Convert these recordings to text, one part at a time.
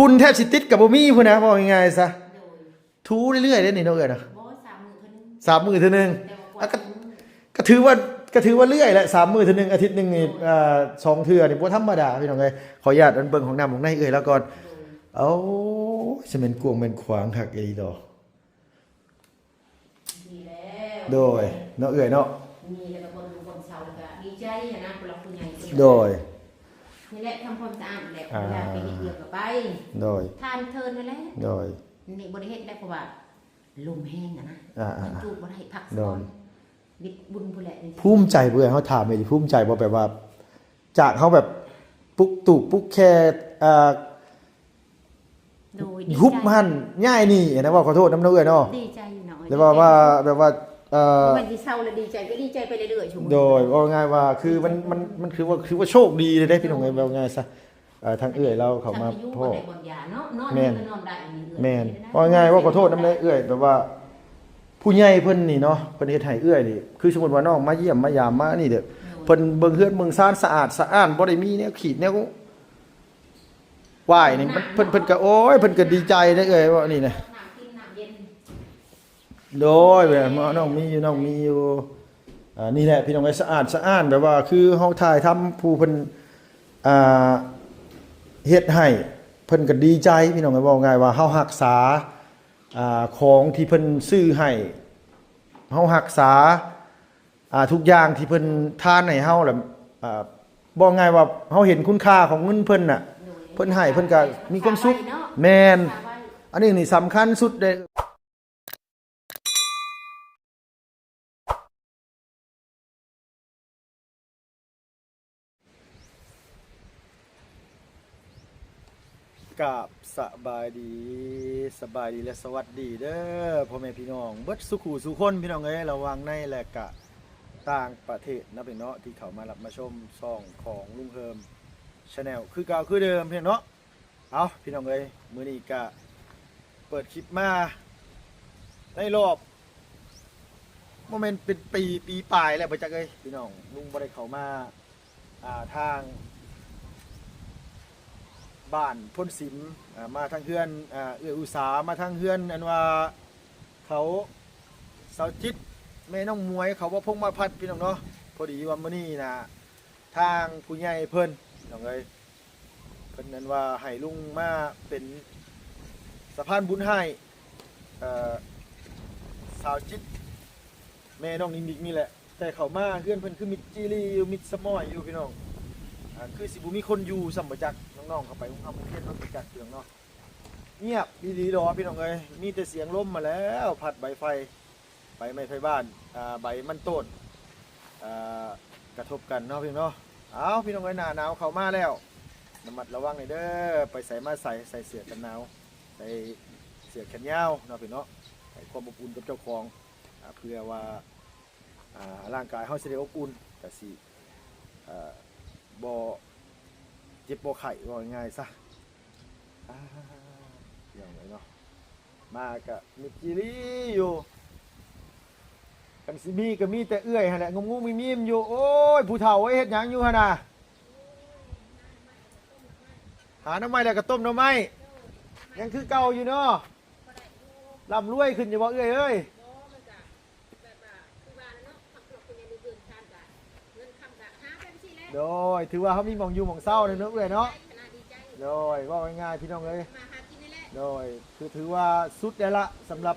พุ่นแทบสิติดกับบ่มีพุ่นนะบอกง่ายๆซะทูเรื่อยๆเด้นี่น้องเอ๋ยนะ3 มื้อเท่านึงก็ถือว่าเรื่อยแหละ3 มื้อเท่านึงอาทิตย์นึงนี่2 เทื่อนี่บ่ธรรมดาพี่น้องเอ้ยขออนุญาตอันเบิ่งของน้ำของในเอ้ยแล้วก่อนเอ้าสิแม่นกวงแม่นขวางคักอีดอกโดยเนาะเอ้ยเนาะมีแล้วก็บนเสาแล้วก็ดีใจนะคนเราคุณใหญ่โดยนี่แหละทำความสะอาดแหละเวลาไปเฮ็ดเดือกับไปโดยทานเทินนั่นแหละโดยนี่บริเฮ็ดได้เพราะว่าลมแห้งนะจูบบ่ได้พักซ้อนบิดบุญผู้แหละภูมิใจเบื่อเขาถามเลยภูมิใจบ่แบบว่าจากเขาแบบปุ๊กตู่ปุ๊กแค่ฮุบหันง่ายนี่นะว่าขอโทษน้ำเนื้อเนาะดีใจอยู่หน่อยแล้วว่าแบบว่ามันที่เศร้าแล้วดีใจก็ดีใจไปเรื่อยๆชุมโดยว่าง่ายว่าคือมันคือว่าโชคดีเลยได้พี่น้องไงแบบง่ายซะทางเอื้อยเราเขามาพ่อแม่นแม่นว่าง่ายว่าขอโทษน้ำเนื้อเอื้อยแบบว่าผู้ใหญ่เพิ่นนี่เนาะเพิ่นเฮ็ดให้เอื้อยนี่คือสมมุติว่าน้องมาเยี่ยมมายามมานี่เด้อเพิ่นเบิ่งเฮือนเบิ่งซ่านสะอาดสะอ้านบ่ได้มีแนวขีดแนววายนี่เพิ่นก็โอ้ยเพิ่นก็ดีใจได้เอ้ยว่านี่นะโดยแบบน้องมีอยู่นี่แหละพี่น้องไอ้สะอาดสะอ้านแบบว่าคือเฮาถ่ายทำผู้เพิ่นเฮ็ดให้เพิ่นก็ดีใจพี่น้องไอ้ว่าง่ายว่าเฮารักษาของที่เพิ่นซื้อให้เฮารักษาทุกอย่างที่เพิ่นทานให้เฮาแหละบ่ง่ายว่าเฮาเห็นคุณค่าของเงินเพิ่นน่ะเพิ่นให้เพิ่นก็มีความสุขแม่นอันนี้นี่สำคัญสุดเด้กับสบายดีและสวัสดีเด้อพ่อแม่พี่น้องเบิดสุขสุคนพี่น้องเอ้ยระวังในและกะต่างประเทศนะพี่เนาะที่เขามารับมาชมช่องของลุงเฮิมชาแนลคือเก่าคือเดิมพี่เนาะเอาพี่น้องเอ้ยมื้อนี้กะเปิดคลิปมาในรอบโมเมนต์เป็นปีปลายแล้วบ่จักเอ้ยพี่น้องลุงบ่ได้เข้ามาทางบ้านพ้นสิมมาทางเฮือนเอื้ออุสามาทางเฮือนอันว่าเขาเสาจิตแม่น้องมวยเขาว่าพงมาพัดพี่น้องเนาะพอดีว่ามื้อนี้นะทางผู้ใหญ่เพิ่นน้องเอ้ยเพิ่นนั้นว่าให้ลุงมาเป็นสะพานบุญให้สาวจิตแม่น้องนิกนี่แหละแต่เขามาเฮือนเพิ่นคือมิดจีรีอยู่มิดสมอยอยู่พี่น้องคือสิบุมีคนอยู่สัมปจักน้องๆเข้าไปทำเพี้ยนรถจักรเตืองเนาะเงียบดีๆรอพี่น้องเลยมีแต่เสียงลมมาแล้วพัดใบไฟใบไม้ไฟบ้านใบมันต้นกระทบกันเนาะพี่น้องเนาะเอาพี่น้องเลยหน้าหนาวเข้ามาแล้วระมัดระวังหน่อยเด้อไปใส่มาใส่เสื้อกันหนาวใส่เสื้อแขนยาวเนาะพี่น้องใส่ความอบอุ่นกับเจ้าของเพื่อว่าร่างกายเขาจะได้อบอุ่นแต่สิบ่เจ็บบ่ไข้ว่าง่ายซะอย่างไรเนาะมากะมิจิรีอยู่กันสิมีก็มีแต่เอื้อยหั่นแหละงงๆมีอยู่โอ้ยผู้เฒ่าไว้เฮ็ดหยังอยู่หั่นน่ะหาหน่อไม้แล้วก็ต้มหน่อไม้ยังคือเก่าอยู่เนาะร่ำรวยขึ้นอยู่บ่เอื้อยเอ้ยโดยถือว่าเขามีหม่องอยู่หม่องเศร้าเลยเนาะเอื้อยเนาะโดยว่าง่ายๆพี่น้องเลยโดยคือถือว่าสุดแล้วละสำหรับ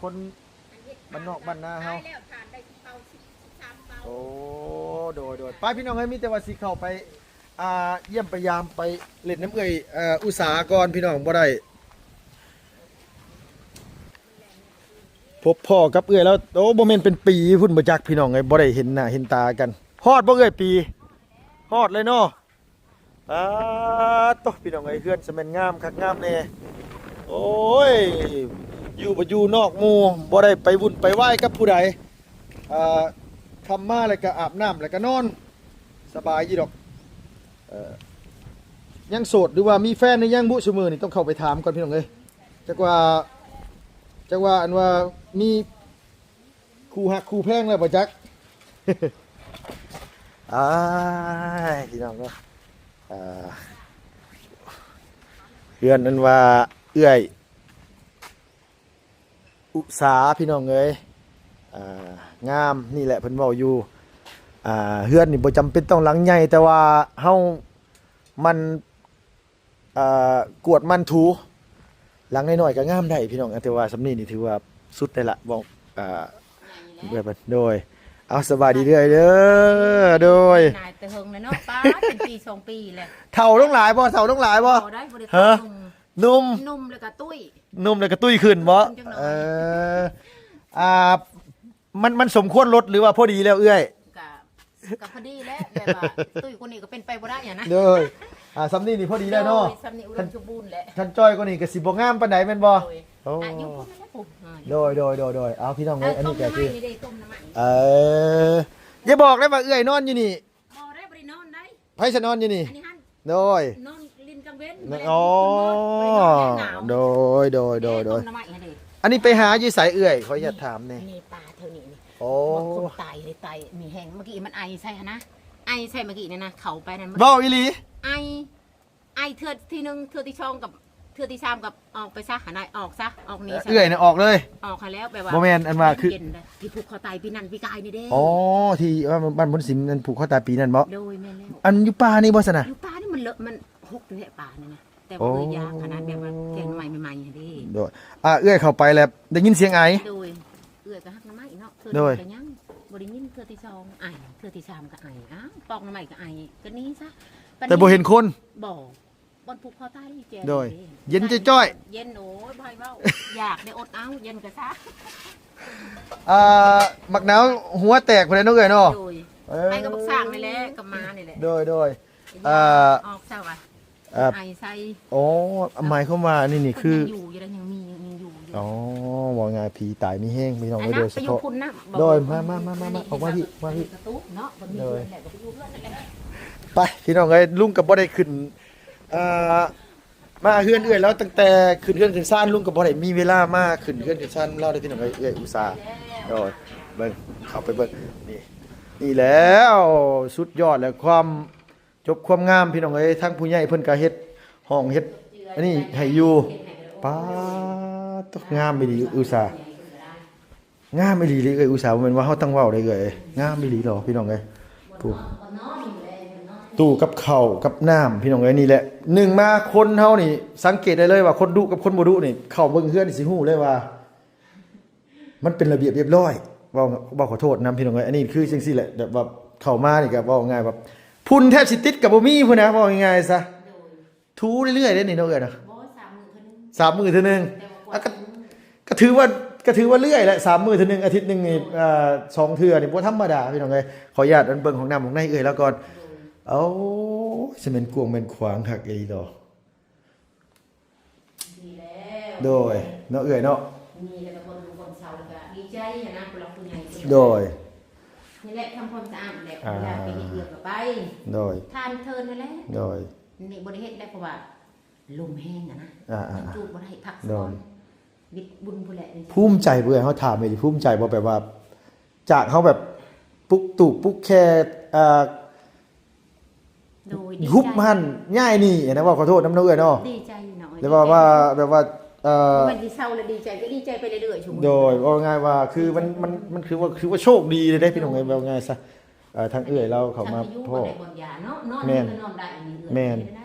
คนบ้านนอกบ้านนาเฮาโอ้โดยไปพี่น้องเลยมีแต่ว่าสิเข้าไปเยี่ยมพยายามไปเล่นน้ำเอื้อยอุตสาหกรพี่น้องบ่ได้พบพ่อกับเอื้อยแล้วโอ้โมเมนต์เป็นปีพุ่นบ่จักพี่น้องเลยบ่ได้เห็นหน้าเห็นตากันฮอดบ่เอื้อยปีฮอดเลยเนาะโตพี่น้องไอ้เพื่อนสมัยงามคักงามแน่โอ้ยอยู่บ่อยู่นอกหมู่บ่ได้ไปวุ่นไปไหว้กับผู้ใดทำมาแล้วก็อาบน้ำแล้วก็นอนสบายยี่ดอกยังโสดหรือว่ามีแฟนในยังบุซุมื้อนี่ต้องเข้าไปถามก่อนพี่น้องเอ้ยจักว่าอันว่ามีคู่ฮักคู่แพงแล้วบ่จักพี่น้องเนาะ พื่อนนั้นว่าเอื้อยอุษาพี่น้องเอ้ยงามนี่แหละเพิ่นเว้าอยู่เฮือนนี่บ่จำเป็นต้องหลังใหญ่แต่ว่าเฮามันกวดมันถูหลังน้อยๆก็งามได้พี่น้องแต่ว่าสำนี้นี่ถือว่าสุดได้ละบอกแบบโดยเอาสบายดีเรื่อยเด้อโดยนายแต่เฮิงเลยเนาะป้าเป็นปี2ปีแล้วเฒ่าต้องหลายบ่เฒ่าต้องหลายบ่ได้บ่ได้ ฮะนุ่มแล้วก็ตุ้ยนุ่มแล้วก็ตุ้ยขึ้นบ่มันสมควรลดหรือว่าพอดีแล้วเอื้อยก็พอดีแล้วแบบว่าตุ้ยคนนี้ก็เป็นไปบ่ได้อย่างนะเด้อสำนี้นี่พอดีแล้วเนาะสำนี้อุดมสมบูรณ์แหละท่านจ้อยคนนี้ก็สิบ่งามปานใดแม่นบ่โอ้อยู่พุ่นนั่นแหละปุ๊โดยเอาพี่น้องเอ้ยอันนี้ก็คืออย่าบอกได้ว่าเอื้อยนอนอยู่นี่บ่ได้บ่ได้นอนได้ไผสินอนอยู่นี่โดยนอนลิ้นกลางเว้นอ๋อโดยอันนี้ไปหาอยู่ไสเอื้อยขออย่าถามนี่นี่ปลาเท่านี้นี่โอ้คนตายเลยตายมีแห้งเมื่อกี้มันไอใช่นะไอใช่เมื่อกี้นี่นะเขาไปนั่นเว้าอีหลีไอเทือที่1เทือที่2กับเทือที่3กับออกไปซะหานายออกซะออกนี่เอื้อยน่ะออกเลยออกแล้วแบบว่าบ่แม่นอันว่าคือที่ผูกคอตายปีนั้นปีกายนี่เด้อ๋อที่ว่าบ้านบนสิมนั่นผูกคอตายปีนั้นบ่โดยแม่นแล้วอันอยู่ป่านี่บ่ซั่นน่ะอยู่ป่านี่มันเลอะมันหกอยู่แหละป่านี่นะแต่ว่าเอ้ยยาขนาดแบบว่าแกงใหม่ๆเด้โดยเอื้อยเข้าไปแล้วได้ยินเสียงไอโดยเอื้อยก็ฮักน้ำไม้เนาะเทือที่ยังบ่ได้ยินเทือที่2ไอเทือที่3ก็ไอปอกน้ำไม้ก็ไอก็นี้ซะแต่บ่เห็นคนบ่บนภูเขาใต้แจโดยเย็นจ้อยเย็นโอ้ยบ่ให้เว้าอยากได้อดเอาเย็นก็ซะมักหนาวหัวแตกพุ่นเนาะเอ้ยเนาะโดยไอ้ก็บักสร้างนี่แหละกับมานี่แหละโดยออกเจ้าว่ะไอใส่อ๋อหมายความว่านี่คืออยู่ยังมีอยู่อ๋อว่าไงผีตายมีแห้งมีน้องโดยเฉพาะโดยมาออกมาพี่เนาะบ่มีเพื่อนแหละก็ไปอยู่เพื่อนนั่นแหละไปพี่น้องเอ้ยลุงก็บ่ได้ขึ้นมาเฮือนเอื้อยแล้วตั้งแต่ขึ้นเฮือนขึ้นซ่านลุงก็บ่ได้มีเวลามาขึ้นเฮือนขึ้นซ่านเล่าได้พี่น้องเอ้ยอุตส่าห์โดยเบิ่งเข้าไปเบิ่งนี่แล้วสุดยอดแล้วความจบความงามพี่น้องเอ้ยทั้งผู้ใหญ่เพิ่นก็เฮ็ดห้องเฮ็ดอันนี้ให้อยู่ป๊าตกงามอีหลีอุตส่าห์งามอีหลีเลยเอ้ยอุตส่าห์บ่แม่นว่าเฮาตั้งเว้าได้เอ้ยงามอีหลีดอกพี่น้องเอ้ยถูกตู้กับข้าวกับน้ำพี่น้องเอ้ยนี่แหละหนึ่งมาคนเฮานี่สังเกตได้เลยว่าคนดุกับคนบ่ดุนี่เข้าเบิ่งเฮือนสิฮู้เลยว่ามันเป็นระเบียบเรียบร้อยว่าขอโทษนะพี่น้องเอ้ยอันนี้คือจังซี่แหละแบบว่าเข้ามานี่ก็เว้าง่ายแบบพุ่นแทบสิติดกับบ่มีพุ่นนะเว้าง่ายๆซะทูเรื่อยๆเด้นี่น้องเอ้ยนะ3 มื้อเทื่อนึงก็ถือว่าเรื่อยแหละ3 มื้อเทื่อนึงอาทิตย์นึงนี่2 เทื่อนี่บ่ธรรมดาพี่น้องเอ้ยขออนุญาตอันเบิ่งของน้ำของในเอ้ยแล้วก่อนเอาสิแม่นกวงแม่นขวางคักอีดอกดีแล้วโดยเนาะเอ้ยเนาะมีแล้วก็คนเฒ่าก็ดีใจนะผู้หลักผู้ใหญ่โดยนี่แหละทำความสะอาดแหละเวลาไปเฮ็ดเรือกก็ไปโดยทานเทินนั่นแหละโดยนี่บ่ได้เฮ็ดได้เพราะว่าลมแห้งนะจูบบ่ได้พักซ้อนบิดบุญพุ่นแหละภูมิใจเบิ่เฮาถามอีหลีภูมิใจบ่แบบว่าจากเฮาแบบปุ๊กตู่ปุ๊กแค่ฮุบหันง่ายนี่นะว่าขอโทษน้ำเนื้อเนาะดีใจหน่อยแล้วว่าแบบว่ามันดีเศร้าแล้วดีใจก็ดีใจไปเรื่อยๆชุมโดยว่าง่ายว่าคือมันคือว่าโชคดีเลยได้พี่น้องเอ้ยว่าง่ายซะทางเอื้อยเราเข้ามาพ่อแม่น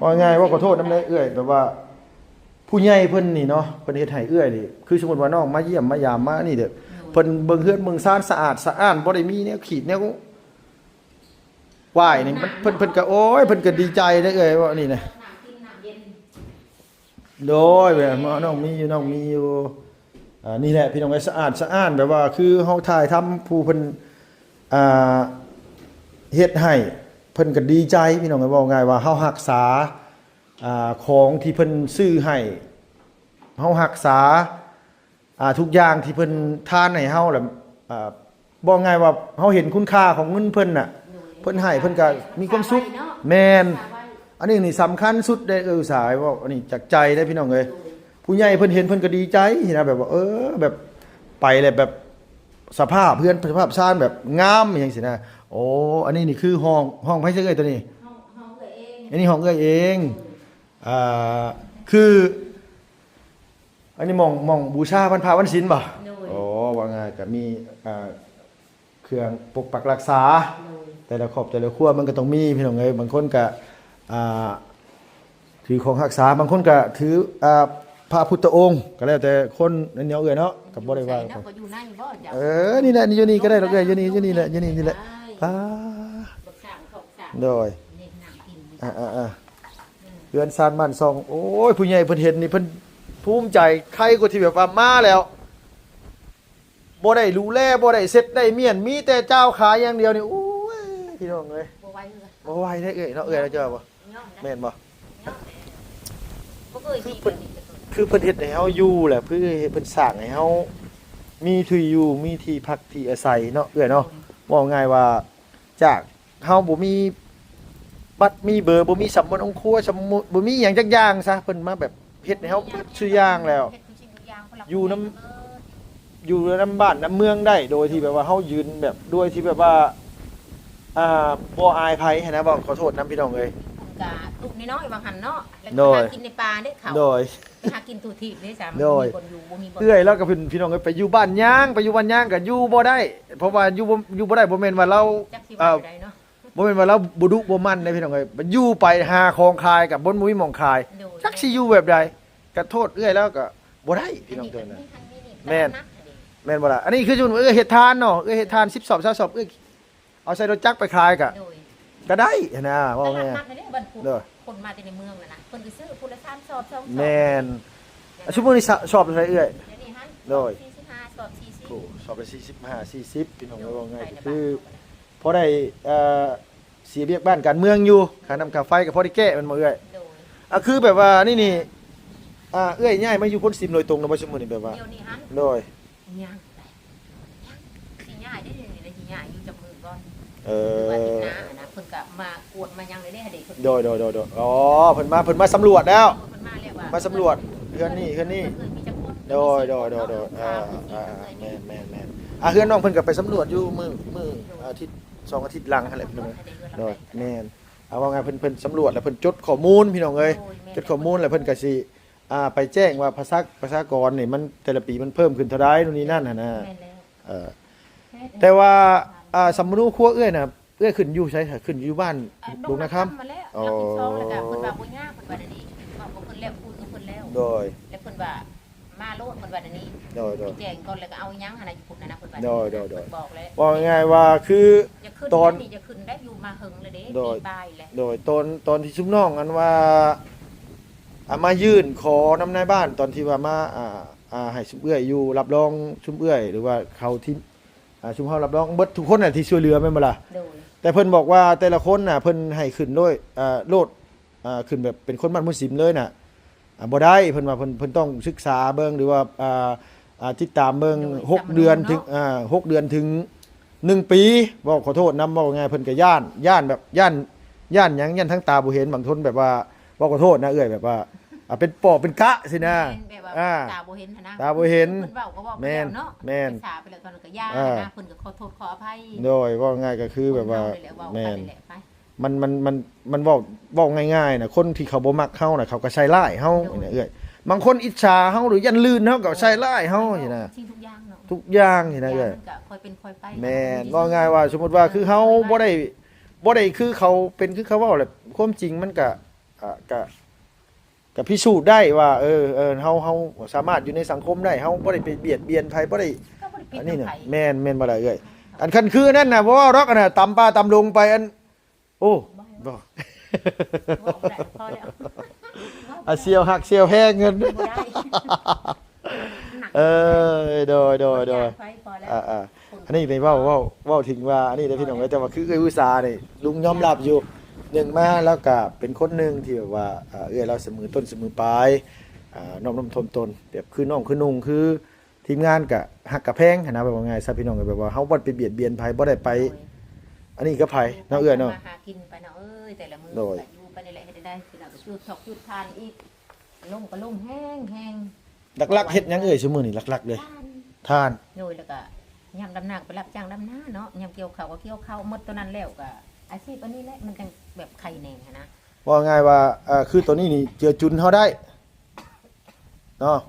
ว่าง่ายว่าขอโทษน้ำเนื้อเอื้อยแบบว่าผู้ใหญ่เพิ่นนี่เนาะเพิ่นเฮ็ดให้เอื้อยนี่คือสมมุติว่าน้องมาเยี่ยมมายามมานี่เด้อเพิ่นเบิ่งเฮือนเบิ่งซ่านสะอาดสะอ้านบ่ได้มีแนวขีดแนวว่ายนี่เพิ่นก็โอ้ยเพิ่นก็ดีใจได้เอ่ยว่านี่นะโดยแบบน้องมีอยู่นี่แหละพี่น้องไอ้สะอาดสะอ้านแบบว่าคือเฮาถ่ายทำผู้เพิ่นเฮ็ดให้เพิ่นก็ดีใจพี่น้องก็ว่าง่ายว่าเฮารักษาของที่เพิ่นซื้อให้เฮารักษาทุกอย่างที่เพิ่นทานให้เฮาแหละบ่ง่ายว่าเฮาเห็นคุณค่าของเงินเพิ่นน่ะเพิ่นให้เพิ่นก็มีความสุขแม่นอันนี้นี่สำคัญสุดได้อุตส่าห์ว่าอันนี้จากใจได้พี่น้องเอ้ยผู้ใหญ่เพิ่นเห็นเพิ่นก็ดีใจนะแบบว่าแบบไปเลยแบบสภาพเพื่อนสภาพชานแบบงามอย่างสินะโอ้อันนี้นี่คือห้องไผซื่อเอ้ยตัวนี้ห้องเอ้ยเองอันนี้ห้องเอ้ยเอง คืออันนี้มองบูชาวันพระวันศีลบ่ โดย อ๋อว่าไงก็มีเครื่องปกปักรักษา โดย แต่ละครอบแต่ละครัวมันก็ต้องมีพี่น้องเอ้ยบางคนก็ถือของรักษาบางคนก็ถือพระพุทธองค์ก็แล้วแต่คนนั่นเนาะเอ้ยเนาะก็บ่ได้ว่า ใส่เนะก็อยู่ในบ่จ้ะ นี่แหละนี่อยู่นี่ก็ได้ดอกเอ้ยอยู่นี่อยู่นี่แหละอยู่นี่แหละ ได้ อ่า บักสร้างของสร้าง โดย นี่น้ำกิน เรือนซานบ้านซองโอ้ยผู้ใหญ่เพิ่นเห็นนี่เพิ่นภูมิใจใครก็ที่แบบว่ามาแล้วบ่ได้รู้แลบ่ได้เซ็ตได้เมียนมีแต่เจ้าขายอย่างเดียวนี่โอ้ยพี่น้องเอ้ย บ่ไหวเลย บ่ไหวได้เอ้ยเนาะเอ้ยแล้วเจ้าบ่ ย่อมนะ แม่นบ่ ย่อมบ่เคยมีแบบนี้แต่ก่อน คือเพิ่นเฮ็ดให้เฮาอยู่แหละเพื่อให้เพิ่นสร้างให้เฮามีที่อยู่มีที่พักที่อาศัยเนาะเอ้ยเนาะว่าง่ายว่าจากเฮาบ่มีบัตรมีเบอร์บ่มีสำบัดองครัวสำมุบ่มีหยังจักอย่างซะเพิ่นมาแบบเฮ็ดให้เฮาเบิดชื่ออย่างแล้ว เฮ็ดทุกสิ่งทุกอย่างเพราะเรา อยู่น้ำ อยู่ในบ้านน้ำเมืองได้โดยที่แบบว่าเฮายืนแบบด้วยที่แบบว่าบ่อายภัยหั้นนะบอกขอโทษนํพี่น้องเอ้ย กะตุกน้อยๆบางหันเนาะแล้ว โด ก็ ย หากินในป่าเด้เขา โดย ไปหากินตูทีบได้จ้ะ โดย มีคนอยู่บ่มีบ่ เอื้อยแล้วก็พี่น้องเอ้ยไปอยู่บ้านย่างไปอยู่บ้านย่างก็อยู่บ่ได้ เพราะว่าอยู่บ่ได้บ่แม่นว่าเรา จักสิว่าได้เนาะ บ่แม่นว่าเราบ่ดุบ่มันนะพี่น้องเอ้ยมันอยู่ไปหาของขายกับบนบ่มีหม่องขาย โดย จักสิอยู่แบบใดก็โทษเอื้อยแล้วก็บ่ได้พี่น้องเด้อนะ แม่น แม่นบ่ล่ะอันนี้คือจุนเฮ็ดทานเนาะเฮ็ดทาน10สอบ20สอบเอาใส่รถจักรไปขายก็ โดย ก็ได้นะว่า ต ไง ลาดนัดในบ้านพุ เด้อ คนมาแต่ในเมืองน่ะนะเพิ่นก็ซื้อพุละ3สอบ2สอบ แม่นชั่วโมงนี้สอบอะไรเอื้อย เดี๋ยวนี้หั่น โดย 45สอบ40 โอ้สอบไป45 40พี่น้องว่าไงคือพอได้เสียเบียกบ้านการเมืองอยู่ค่าน้ำค่าไฟก็พอได้แก้มันบ่เอื้อย โดย คือแบบว่านี่เอื้อยย้ายมาอยู่พ้นซิมโดยตรงเนาะบ่ชั่วโมงนี้แบบว่า เดี๋ยวนี้หั่น โดย ย่างไปสิย่ายได้เดี๋ยวนี้ได้สิย่ายอยู่จับมือก่อน เอ คือว่า อ ติดหน้านะเพิ่นก็มากวดมายังเลยได้ให้เด็กเพิ่น โดยอ๋อเพิ่นมาสำรวจแล้ว เพิ่นมาแล้วว่า มาสำรวจเฮือนนี่ มีจักคน โดยแม่นเฮือนน้องเพิ่นก็ไปสำรวจอยู่มื้ออาทิตย์2อาทิตย์หลังหั่นแหละพี่น้องเอ้ยโดยแม่นเอาว่าไงเพิ่นสำรวจแล้วเพิ่นจดข้อมูลพี่น้องเอ้ยจดข้อมูลแล้วเพิ่นก็สิไปแจ้งว่าประชากรนี่มันแต่ละปีมันเพิ่มขึ้นเท่าใดนู่นนี่นั่นหั่นนะ แม่นแล้ว เออแต่ว่าสำนูครัวเอื้อยน่ะเอื้อยขึ้นอยู่ใช่ขึ้นอยู่บ้านลุงนะครับ มาแล้ว อ๋อ แล้วเพิ่นว่าบ่ยากเพิ่นว่าเดี๋ยวนี้ว่าบ่เพิ่นแล้วคุยกับเพิ่นแล้ว โดย แล้วเพิ่นว่ามาโลดเพิ่นว่าเดี๋ยวนี้ โดย แจ้งก่อนแล้วก็เอาหยังหั่นน่ะอยู่พุ่นนะเพิ่นว่า โดย เพิ่นบอกแล้ว ว่าง่ายๆว่าคือ จะขึ้น ตอน ได้จะขึ้นได้อยู่มาหึงเลยเด้ โดย ปีปลายแล้ว โดยตอนที่ชุมน้องอันว่ามายื่นขอนำนายบ้านตอนที่ว่ามาให้ชุมเอื้อยอยู่รับรองชุมเอื้อยหรือว่าเขาที่ชุมเฮารับรองเบิดทุกคนน่ะที่ช่วยเหลือแม่นบ่ล่ะ โดย แต่เพิ่นบอกว่าแต่ละคนน่ะเพิ่นให้ขึ้นด้วยโลดขึ้นแบบเป็นคนบ้านมุสลิมเลยน่ะบ่ได้เพิ่นว่าเพิ่นต้องศึกษาเบิ่งหรือว่าติดตามเบิ่ง6เดือนถึง6เดือนถึง1ปีบ่ขอโทษนำว่าไงเพิ่นก็ย่านแบบย่านหยังย่านทั้งตาบ่เห็นบางทนแบบว่าบ่ขอโทษนะเอ้ยแบบว่าเป็นปอบเป็นกะสินะ แม่นแบบว่า อ่า ตาบ่เห็นหั่นนะ ตาบ่เห็น เพิ่นเว้าก็เว้าไป แม่น แล้วเนาะ แม่น ภาษาไปแล้วตอนนั้นก็ย่า อ่า นะเพิ่นก็ขอโทษขออภัย โดยว่าง่ายก็คือแบบว่า คนเฮเลยแหละเว้า แม่ ไป น เลยแหละไป มันเว้าง่ายๆน่ะคนที่เขาบ่มักเฮาน่ะเขาก็ใช้ร้ายเฮาเนี่ยเอ้ยบางคนอิจฉาเฮาหรือยันลื่นเฮาก็ใช้ร้ายเฮานี่นะ สิ่งทุกอย่างเนาะ ทุกอย่างนี่นะเอ้ย มันก็ค่อยเป็นค่อยไป แม่นว่าง่ายว่าสมมุติว่าคือเฮาบ่ได้คือเขาเป็นคือเขาเว้าแหละความจริงมันก็ก็พิสูจน์ได้ว่าเฮาสามารถอยู่ในสังคมได้เฮาบ่ได้ไปเบียดเบียนใครบ่ได้ ก็บ่ได้ปิด อันนี้น่ะ ไผ แม่นบ่ได้เอ้ยอันคันคือนั่นน่ะบ่ว่ารอกอันน่ะตำป้าตำลงไปอันโอ้บ่ เว้าบ่ได้พอแล้ว เสียวหักเสียวแพงเงิน บ่ได้หนัก โดย ไฟพอแล้ว อันนี้ในเว้าถึงว่าอันนี้ได้พี่น้องเอ้ยแต่ว่าคือเอ้ยอุตสาห์นี่ลุงยอมรับอยู่หนึ่งมาแล้วก็เป็นคนหนึงที่แบบว่าเอ้ยเราเสมอต้นเสมอปลายน้อมทมตนแบบคือน้องคือนุ่งคือทีมงานก็ฮักกะแพงหันนะแบบว่าไงซะพี่น้องก็แบบว่าเฮาบ่ไปเบียดเบียนไผบ่ได้ไป อันนี้ก็ไผเนาะเอ้ยเนาะ มาหากินไปเนาะเอ้ยแต่ละมื้อ โดย ก็อยู่ไปนี่แหละให้ได้สิน่ะก็จุดชอกจุดทานอีกลมก็ลมแห้ง หลักๆเฮ็ดหยังเอ้ยซุมื้อนี้หลักๆเลย ทาน ทาน โดยแล้วก็ยามดำนาไปรับจ้างดำนาเนาะยามเกี่ยวข้าวก็เกี่ยวข้าวหมดตัวนั้นแล้วก็อาชีพอันนี้แหละมันจังแบบใครแน่หั้นนะ ว่าง่ายว่าคือตัวนี้นี่เจือจุนเฮาได้ เนาะ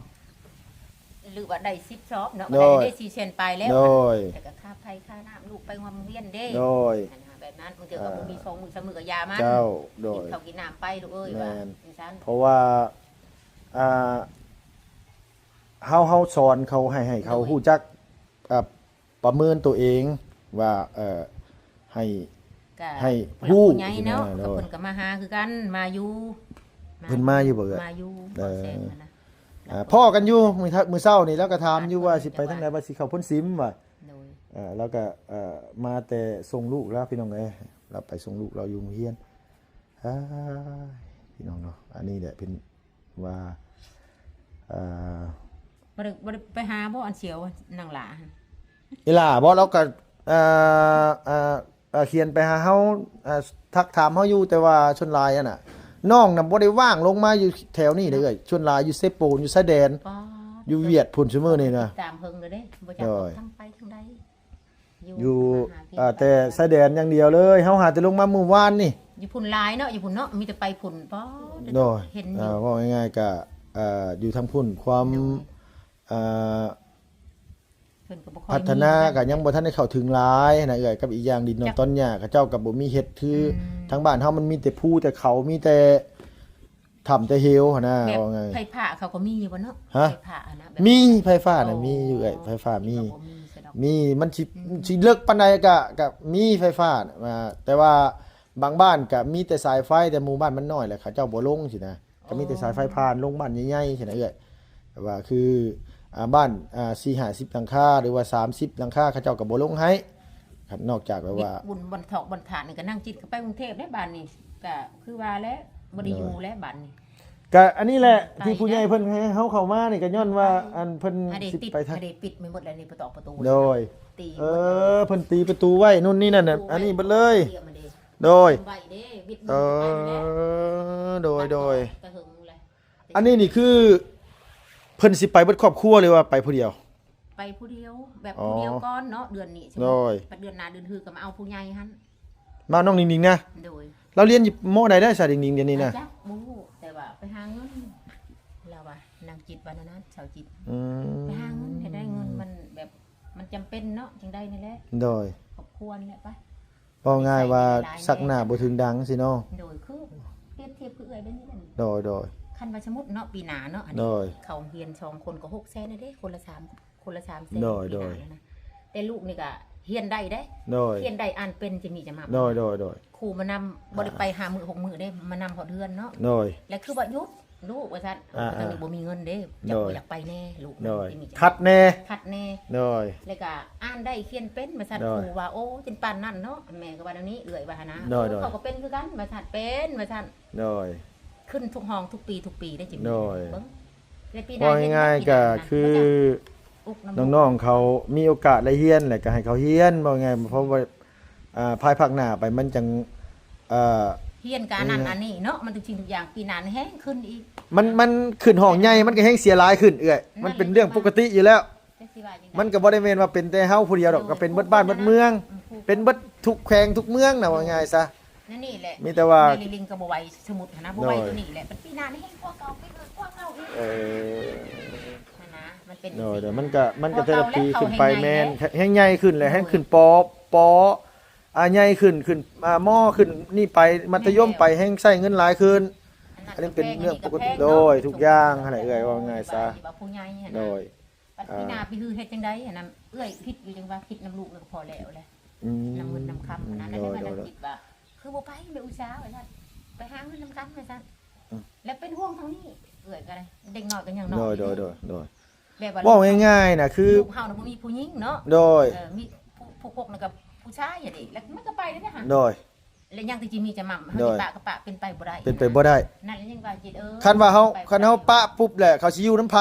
หรือว่าได้10ซอบเนาะ โดย ได้4เซนไปแล้ว โดย แต่ก็ค่าไฟค่าน้ำลูกไปโรงเรียนเด้ โดย แบบนั้นบางเทื่อก็บ่มี2มื้อ3มื้อก็ยามัน เจ้าโด กิ ย นข้าวกินน้ำไปลูกเอ้ย แม่ ว่าน จังซั่น เพราะว่าอ่าเฮาสอนเขาให้เขาฮู้จักประเมินตัวเองว่าให้ ก็ ให้ ผู้ ฮู้ ใหญ่เนาะ โดย ก็เพิ่นก็มาหาคือกันมาอยู่ เพิ่นมาอยู่บ่เอ่ย มาอยู่ เออ แซงนั่นนะ พ่อกันอยู่มื้อเช้านี่แล้วก็ถามอยู่ว่าสิไปทางไหนว่าสิเข้าพ้นซิมว่า โดย แล้วก็มาแต่ส่งลูกแล้วพี่น้องเอ้ยเราไปส่งลูกเราอยู่โรงเรียนอ้ายพี่น้องเนาะอันนี้แหละเป็นว่าบ่ได้ไปหาบ่อันเสียวนางหลาหั่น อีหล่าบ่เราก็เขียนไปหาเฮาทักถามเฮาอยู่แต่ว่าชนลายน่ะน้องน่ะบ่ได้ว่างลงมาอยู่แถวนี้เด้อชนลายอยู่เซโปนอยู่ชายแดน ปอ อยู่เวียดพุ่นซุมื้อนี่นะ ตามเพิ่งเลยเด้บ่จัก โดย ทางไปทางใด อยู่ หากิน แต่ชายแดนอย่างเดียวเลยเฮาหาแต่ลงมาเมื่อวานนี่ อยู่พุ่นหลายเนาะอยู่พุ่นเนาะมีแต่ไปพุ่นปอ โดย เห็นอยู่ ว่าง่ายๆก็อยู่ทางพุ่นความเพิ่นก็บ่ค่อย พัฒนา มี ก็ยังบ่ทันได้เข้าถึงหลายนะเอ้ยกับอีกอย่างดินนอนต้นหญ้าเขาเจ้าก็บ่มีเฮ็ดคือทางบ้านเฮามันมีแต่ภูแต่เขามีแต่ถ้ำแต่เหวหั่นน่ะ แบบ ว่าไง ไผผ้าเขาก็มีอยู่บ่เนาะ ฮะ ไผผ้าอะนะแบบ มีไฟฟ้าน่ะมีอยู่เอ้ยไฟฟ้ามี บ่มีซะดอก มีมันสิเลิกปานใดก็มีไฟฟ้าน่ะมาแต่ว่าบางบ้านก็มีแต่สายไฟแต่หมู่บ้านมันน้อยแหละเขาเจ้าบ่ลงสินะก็มีแต่สายไฟผ่านลงบ้านใหญ่ๆสินะเอ้ยแต่ว่าคือบ้าน4-50หลังคาหรือว่า30หลังคาเขาเจ้าก็บ่ลงให้ครับนอกจากแบบว่า บุญบนถอกบนฐานนี่ก็นั่งจิตเข้าไปกรุงเทพได้บ้านนี่ก็คือว่าแล้วบ่ได้อยู่แล้วบ้านนี่ ก็อันนี้แหละที่ผู้ใหญ่เพิ่นให้เฮาเข้ามานี่ก็ย้อนว่าอันเพิ่น อดีต สิ ติด ไปทาง อดีตปิดไม่หมดแล้วนี่ประตู โดย ตี เพิ่นตีประตูไว้นู่นนี่นั่นน่ะอันนี้เบิดเลย โดย ไว้เด้วิด เอโดย กระหึงเลย อันนี้นี่คือเพิ่นสิไปเบิดครอบครัวหรือว่าไปผู้เดียว ไปผู้เดียวแบบผู้เดียวก่อนเนาะเดือนนี้ใช่ไหม โดย เดือนหน้าเดือนฮือก็มาเอาผู้ใหญ่หั่น มาน้องนิ่งๆนะ โดย เราเรียนอยู่มใดได้ซะนิ่งๆเดี๋ยวนี้นะ จักบ่ฮู้แต่ว่าไปหาเงินแล้วว่านางจิตวันนั้นชาวจิต อื ไปหาเงินให้ ม ได้เงินมันแบบมันจำเป็นเนาะจึงได้นี่แหละ โดย ครอบครัวนี่แหละไป บ่ง่ายว่าสักหน้าบ่ถึงดังสิเนาะ โดยคือเทียบคือเอ่ยได้นี่แหละ โดย คันว่าสมมุติเนาะปีหน้าเนาะอัน โด นี้ ย เขาเฮียน2คนก็6แสนเด้คนละ3แสน โดย ปีหน้านะแต่ลูกนี่ก็เฮียนได้เด้ โดย เฮียนได้อ่านเป็นจะมีจะมา โดย ครูมานำบ่ได้ไป5มื้อ6มื้อได้มานำเขาเดือนเนาะ โดย แล้วคือว่าหยุดลูกว่าซั่น อ่า ตอนนี้บ่มีเงินเด้อยาก โดย อยากไปแน่ลูก โดย จะมีจะ คัดแน่ คัดแน่ โดย แล้วก็อ่านได้เขียนเป็นว่าซั่น โด ค ย รูว่าโอ้จนปานนั้นเนาะแม่ก็ว่าแนวนี้เอื้อยว่าหนนะ โดย เขาก็เป็นคือกันว่าซั่นเป็นว่าซั่น โดย ขึ้นทุกห้องทุกปีได้จิม โดย เบิ่งในปีห ว่า เฮ็ด ง่าย ปี ๆก็ หน้นะ คือ อุกำ น้องๆเขามีโอกาสได้เรียนแหละก็ให้เขาเรียนว่าไงเพราะว่าภายภาคหน้าไปมันจังเฮียนการนั้นอันนี้เนาะมันทุกสิ่งทุกอย่างปีหน้านี่แฮงขึ้นอีก มันขึ้นห้องใหญ่มันก็แฮงเสียหลายขึ้นเอื้อยมันเป็นเรื่องปกติอยู่แล้ว จักสิว่าจังใด มันก็บ่ได้แม่นว่าเป็นแต่เฮาผู้เดียวดอกก็เป็นเบิดบ้านเบิดเมือง เป็นเบิดทุกแขวงทุกเมืองน่ะว่าง่ายซะ นั่นนี่แหละ มีแต่ว่า ลิงก็บ่ไหวสมุดนะบ่ไหวตัวนี้แหละเป็นปีหน้านี่แฮงกว่าเก่าไปเลยกว่าเก่าอีก เออ นะมันเป็น โดยเดี๋ยวมันก็แต่ละปีขึ้นไปแม่นแฮงใหญ่ขึ้นแหละแฮงขึ้นปใหญ่ขึ้นมอขึ้นนี่ไปมัธยมไปแฮงใช้เงินหลายขึ้น อันนี้เป็นเรื่องปกติโดยทุกอย่างหั่นแหละเอื้อยว่าง่ายซะ ผู้ใหญ่หั่น โด นะ ย ปัดปีหน้าปีฮือเฮ็ดจังได๋หั่นน่ะเอื้อยคิดอยู่จังว่าคิดน้ำลูกแล้วก็พอแล้วแหละ นำเงินนำคำนะนั่น โด แหละ ย มันคิดว่า คือบ่ไปไม่อุตส่าห์ว่าซั่นไปหาเงินนำกันว่าซั่นแล้วเป็นห่วงทางนี้เอื้อยก็ได้เด็กน้อยก็ยังน้อย โดย แบบว่า ว่าง่ายๆน่ะคือ ลูกเฮาน่ะบ่มีผู้หญิงเนาะ โดย มีผู้พกนั่นกับผู้ชายอย่างนี้แล้วมันก็ไปได้นะฮะ โดย แล้วยังที่จิมีจะหม่ำเฮา โดย สิปะกับปะเป็นไปบ่ได้ เป็นไปบ่ได้ นั่นแล้วยังว่าจิตคันว่าเฮาปะปุ๊บแหละเขาสิอยู่น้ำไผ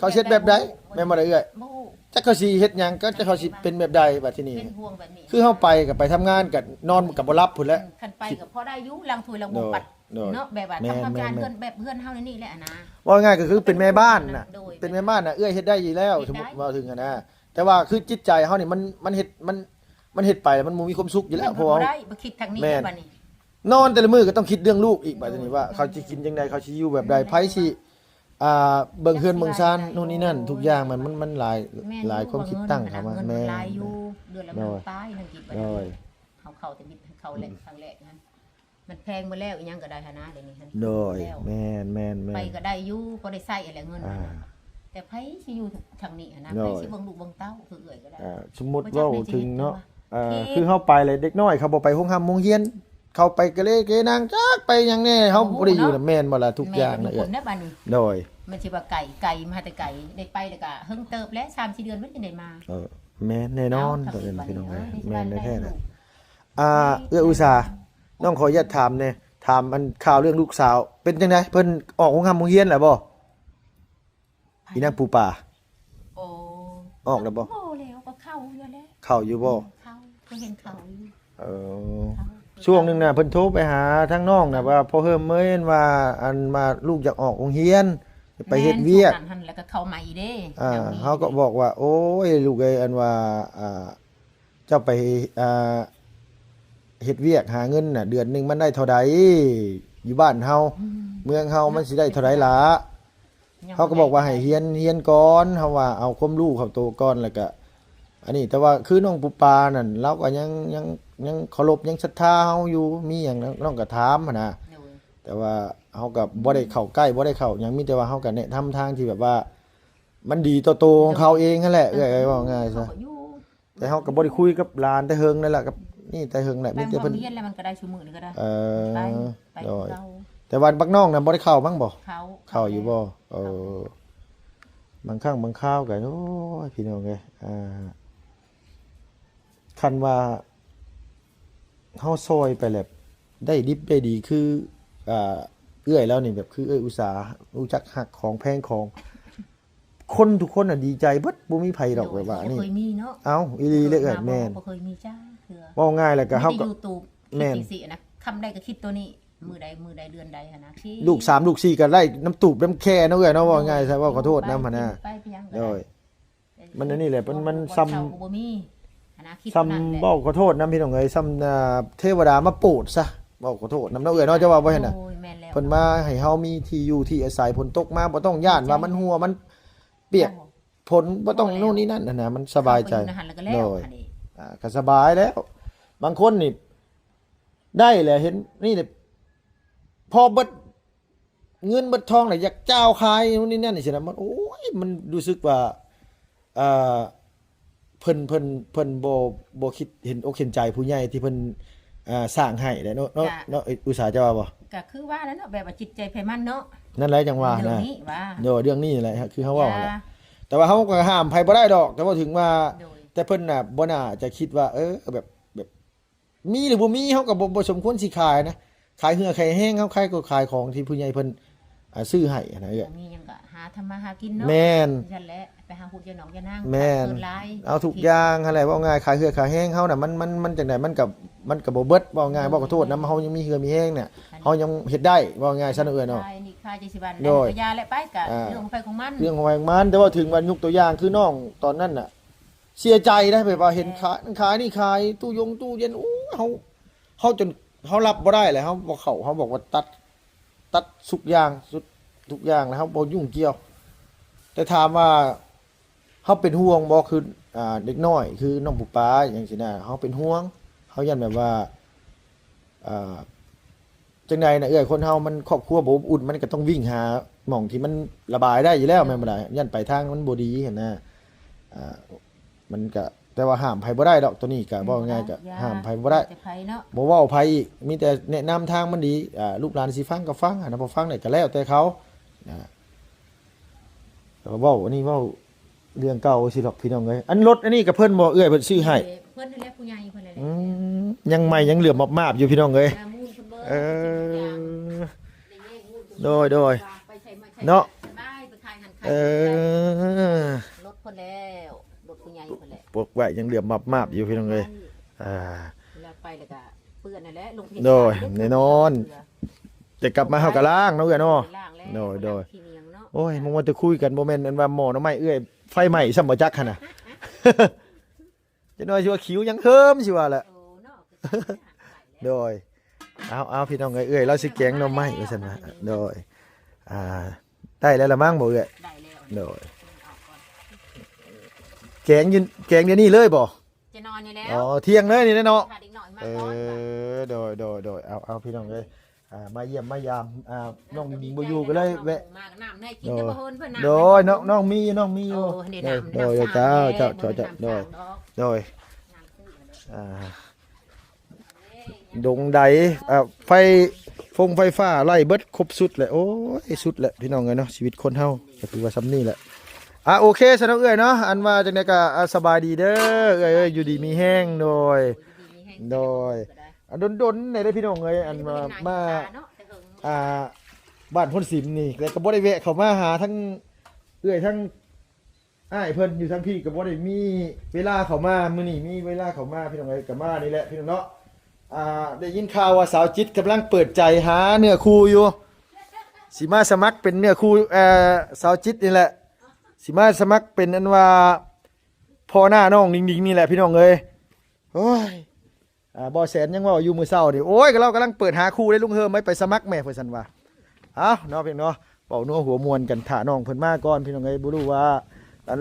เขาเฮ็ดแบบใดแม่นบ่ได้เอ้ย บ่ฮู้ จักเขาสิเฮ็ดหยังก็จักเขาสิเป็นแบบใดบัดทีนี้ เป็นห่วงแบบนี้ คือเฮาไปก็ไปทำงานก็นอนก็บ่หลับพุ่นแหละ คันไปก็พอได้อยู่ล้างถ้วยล้างบ่ปัด โดย เนาะแบบว่า แม่น ทำความสะอาด แม่น เพื่อนแบบเพื่อนเฮานี่แหละนะ ว่าง่ายก็คือเป็นแม่บ้านน่ะ โดย เป็นแม่บ้านน่ะเอื้อยเฮ็ดได้อยู่แล้ว เฮ็ดได้ สมมุติว่าถึงอะนะแต่ว่าคือจิตใจเฮานี่มันเฮ็ดไปแล้วมันบ่มีความสุขอยู่แล้วเพราะว่า บ่ได้บ่คิดทางนี้ แม่น บัดนี้ นอนแต่ละมื้อก็ต้องคิดเรื่องลูกอีกบัดนี้ว่าเขาสิกินจังไดเขาสิอยู่แบบใดไผสิ เบิ่งเฮือนเบิ่งซานนู่นนี่นั่นทุกอย่างมันหลายหลายความคิดตั้งเข้ามา แม่ แม่ หลายอยู่เดือนละมันตายทางกิจบัด โด นี้ ย เขาแต่มิดเขาแหลกทางแหลกนั้นมันแพงมาแล้วอีหยังก็ได้หานะเดี๋ยวนี้หั่น โดย แล้ว แม่น ไปก็ได้อยู่ก็ได้ใช้อะไรเงิน อ่า แต่ไผสิอยู่ทางนี้หั่นนะ โด ไผ ย สิเบิ่งลูกเบิ่งเต้าคือเอื้อยก็ได้ สมมุติเว้าถึงเนาะ ที่ คือเฮาไปเลยเด็กน้อยเขาบ่ไปโรงโรงเรียนเขาไปกะเลเกนางจักไปหยังแน่เฮาบ่ได้อยู่น่ะแม่นบ่ล่ะทุกอย่าง แม่ น่ะ เป็น เอ้ ค ย นนะบัดนี้ โดย มันสิว่าไก่มาแต่ไก่ได้ไปแล้วก็เฮิงเติบแล้ว3-4เดือนมันจะได้มา แม่นแน่นอน เา ตัวนี้พี่น้องเอ้ย ทำ แม่น ได้ แท้ๆ ลู น่ะ ก เอื้ออุตสาห์น้องขออนุญาตถามแน่ถามอันข่าวเรื่องลูกสาว เป็นจังไดเพิ่นออกโรงเรียนแล้วบ่อีนางปูป่า โอ้ ออกแล้วบ่ โอ้แล้วก็เข้าอยู่แล้ว เข้าอยู่บ่ เข้าก็เห็นเข้าอยู่ เออ เข้า ช่วงหนึงน่ะเพิ่นโทรไปหาทางน้องน่ะว่าพ่อเฮิมเม้นว่าอันมาลูกอยากออกโรงเรียนไปเฮ็ดเวียก แม่นช่วงนั้นหั่นแล้วก็เข้าใหม่อีเด้ เขาก็บอกว่า โอ้ยลูกเอ้ยอันว่าเจ้าไปเฮ็ดเวียกหาเงินน่ะเดือนหนึงมันได้เท่าใดอยู่บ้านเฮาเมืองเฮามันสิได้เท่าใดล่ะเขาก็บอกว่าให้เฮียนก่อนเฮาว่าเอาความรู้เข้าตัวก่อนแล้วก็อันนี้แต่ว่าคือน้องปุปานั่นเราก็ยังเคารพยังศรัทธาเฮาอยู่มีหยังน้องก็ถามหั้นนะ โดย แต่ว่าเฮาก็บ่ได้เข้าใกล้บ่ได้เข้าหยังมีแต่ว่าเฮาก็แนะนำทางที่แบบว่า มันดีต่อตัวของเขาเองนั่นแหละเอ้ยว่าง่ายซะ เขาก็อยู่ แต่เฮาก็บ่ได้คุยกับหลานแต่เฮิงนั่นแหละกับนี่แต่เฮิงแหละ ไป มีแต่ โร เพิ่น งเรียนแล้วมันก็ได้ชั่วโมงนึงก็ได้ เอ ไป อ ไป โดย เรา แต่วันบักน้องน่ะบ่ได้เข้าบ้างบ่ เขา เข้าอยู่บ่บางครั้งบางคราวก็โอ้ยพี่น้องเอ้ยคันว่าเฮาซอยไปแล้วได้ดิบได้ดีคือเอื้อยแล้วนี่แบบคือเอ้ยอุตสาห์รู้จักหักของแพงของ คนทุกคนน่ะดีใจเบิดบ่มีไผดอกแบบว่านี่ บ่เคยมีเนาะ เอ้าอีหลีเลยเอ้ยแม่น บ่เคยมีจ้าเถื่อ เว้าง่ายแล้วก็เฮา มี ก็ แต่ YouTube แม่น คิดสินะคำใดก็คิดตัวนี้มือใดเดือนใดหั่นนะคิด ลูก3ลูก4ก็ไล่น้ำตูบน้ำแค่เนาะเอ้ยเนาะเว้าง่ายซะว่าขอโทษนำหั่นน่ะ ไปยังก็ โด ได้ ย มันอันนี้แหละมันซ้ เช่าก็บ่มีหั่นนะคิด ซ้ นั่นแหละ ำเว้าขอโทษนํพี่น้องเอ้ยซ้ำเทวดามาโปรดซะเว้าขอโทษนำเนาะเอ้ยเนาะจะว่าบ่เห็นน่ะ โอ้ยแม่นแล้ว เพิ่นมาให้เฮามีที่อยู่ที่อาศัยฝนตกมาบ่ต้องย่านว่ามันหัวมันเปียกฝนบ่ต้องโน่นนี่นั่นน่ะมันสบายใจ เข้ไปอในหันแล้วก็แล้ว โดย อันนี้ ก็สบายแล้ว บางคนนี่ได้แหละเห็นนี่แหละพอเบิดเงินเบิดทองน่ะอยากเจ้าขายนู่นนี่นั่นนี่สินะมันโอ้ยมันรู้สึกว่าอ่าเพิ่นบ่คิดเห็นอกเห็นใจผู้ใหญ่ที่เพิ่นสร้างให้แหละเนาะอุตสาห์จะว่าบ่ ก็คือว่าแล้วเนาะแบบว่าจิตใจไผมันเนาะ นั่นแหละจังว่า เรื่อ นะ งนี้ว่า เดี๋ยวเรื่องนี้แหละคือเฮาเว้าแหละ อย่ แต่ว่าเฮาก็ห้ามไผบ่ได้ดอก แต่ว่าถึงว่า โดย แต่เพิ่นน่ะบ่น่าจะคิดว่า แบบมีหรือบ่มีเฮาก็บ่สมควรสิขายนะขายเหือขายแห้งเฮาขายก็ขายของที่ผู้ใหญ่เพิ่นซื้อให้นะเอ้ย มีหยังก็หาทำมาหากินเนาะ แม่น นั่นแหละไปหาผู้เจ้าหนองเจ้านาง แม่น เกินหลาย เอาทุกอย่างหั่นแหละว่าง่ายขายเหือขายแห้งเฮาน่ะมันจังได๋มันก็บ่เบิดว่าง่ายบ่ขอโทษนำเฮายังมีเหือมีแห้งเนี่ยเฮายังเฮ็ดได้ว่าง่ายซะเนาะเอ้ยเนาะ ขายนี่ค่า70บาท โดย แล้วก็ยาและไปก็ อ่า เรื่องของไฟของมัน เรื่องของมันแต่ว่าถึงวันยกตัวอย่างคือน้องตอนนั้นน่ะ เสียใจนะแบบว่าเห็นขายนี่ขายตู้เย็นโอ้เฮาจนเฮารับบ่ได้เลยเฮาบ่เข้าเฮาบอกว่าตัดทุกอย่างทุกอย่างแล้วเฮาบ่ยุ่งเกี่ยว แต่ถามว่าเฮาเป็นห่วงบ่คือเด็กน้อยคือน้องปุปาอย่างซี่นะเฮาเป็นห่วงเฮายันแบบว่าจังใดน่ะเอ้ยคนเฮามันครอบครัวบ่อบอุ่นมันก็ต้องวิ่งหาหม่องที่มันระบายได้อยู่แล้วแม่นบ่ล่ะยันไปทางมันบ่ดีหั่นนะมันก็แต่ว่าห้ามไผบ่ได้ดอกตัวนี้ก็บ่ง่ายก็ห้ามไผบ่ได้ แต่ไผเนาะ บ่เว้าไผอีกมีแต่แนะนำทางมันดีลูกหลานสิฟังก็ฟังนะบ่ฟังได้ก็แล้วแต่เขาแต่ว่าเว้าอันนี้เว้าเรื่องเก่าสิดอกพี่น้องเอ้ยอันรถอันนี้ก็เพิ่นบ่เอื้อยเพิ่นซื้อให้ เพิ่นนั่นแหละผู้ใหญ่เพิ่นนั่นแหละ ยังใหม่ยังเหลือมมาบๆอยู่พี่น้องเอ้ย ยามูลเพิ่นเบิ่ง เออ ได้แยกมูลเพิ่น โดย ไปใช้มาใช้ เนาะ สบายไปขายหันขาย เออ รถเพิ่นแล้วรถผู้ใหญ่เพิ่นแหละ ปกไว้ยังเหลือมาบๆอยู่พี่น้องเอ้ยเอ่าวลาไปแล้วก็เปื้อนนั่นแหละลงเพจ โดยแน่นอน จะกลับมาเฮาก็ล้างเนาะเอ้ยเนาะ ล้างแล้ว โดย ขี้เหนียงเนาะ โอ้ยมึงว่าจะคุยกันบ่แม่นอันว่าหมอหน่อไม้เอ้ยไฟไหม้ซ้ำบ่จักหั่นน่ะ จะน้อยสิว่าคิวยังเฮิมสิว่าแหละ โอ้เนาะก็สิได้ โดยเอาพี่น้องเอ้ยเราสิแกงหน่อไม้ว่าซั่นว่าโดย ได้แล้วละมั้งบ่เอ้ย ได้แล้ว โดย เอาก่อน แกงยืนแกงเดี๋ยวนี้เลยบ่ จะนอนอยู่แล้ว อ๋อเที่ยงเลยนี่เนาะ ขาดอีกหน่อยมา เอ ก่อนค่ะ โดยเอาพี่น้องเลยมาเยี่ยมมายามน้องมิงบ่อยู่ก็เลยแวะ มาน้ำให้กินจะบ่เฮินเพิ่นน้ำ โดยน้องมีอยู่ โอ้เดี๋ยวน้ำ โดยเจ้าโดยดงใดไฟไฟฟ้าไล่เบิดครบสุดเลยโอ้ยสุดแหละพี่น้องเอ้ยเนาะชีวิตคนเฮาก็คือว่าซ้ำนี่แหละโอเคสนองเอ้ยเนาะอันว่าจังได๋ก็สบายดีเด้อเอ้ยอยู่ดีมีแห้งโดยดนๆได้พี่น้องเอ้ยอันมาบ้านพ้นสิมนี่แต่ก็บ่ได้แวะเข้ามาหาทั้งเอ้ยทั้งอ้ายเพิ่นอยู่ทั้งพี่ก็บ่ได้มีเวลาเข้ามามื้อนี้มีเวลาเข้ามาพี่น้องเอ้ยก็มานี่แหละพี่น้องเนาะได้ยินข่าวว่าสาวจิตกำลังเปิดใจหาเนื้อคู่อยู่สิมาสมัครเป็นเนื้อคู่สาวจิตนี่แหละสิมาสมัครเป็นอันว่าพ่อหน้าน้องดิงๆนี่แหละพี่น้องเอ้ยโอ้ยบ่แสนยังว่าอยู่มื้อเช้านี่โอ้ยก็เรากำลังเปิดหาคู่ได้ลุงเฮิมไม่ไปสมัครแม่เพิ่นซั่นว่าเอ้าเนาะพี่น้องเนาะเว้านัวหัวมวนกันท่าน้องเพิ่นมาก่อนพี่น้องเอ้ยบ่รู้ว่า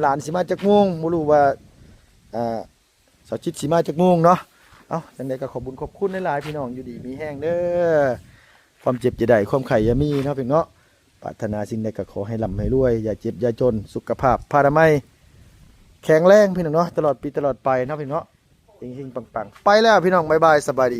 หลานสิมาจักโมงบ่รู้ว่าสาวจิตสิมาจักโมงเนาะเอาจังได๋ก็ขอบคุญขอบคุณหลายๆพี่น้องอยู่ดีมีแห้งเด้อความเจ็บจะได้ความไข้อย่ามีเนาะพี่น้องเนาะปรารถนาสิ่งใดก็ขอให้ร่ำให้รวยอย่าเจ็บอย่าจนสุขภาพพานามัยแข็งแรงพี่น้องเนาะตลอดปีตลอดไปเนาะพี่น้องเฮงๆปังๆไปแล้วพี่น้องบ๊ายบายสบายดี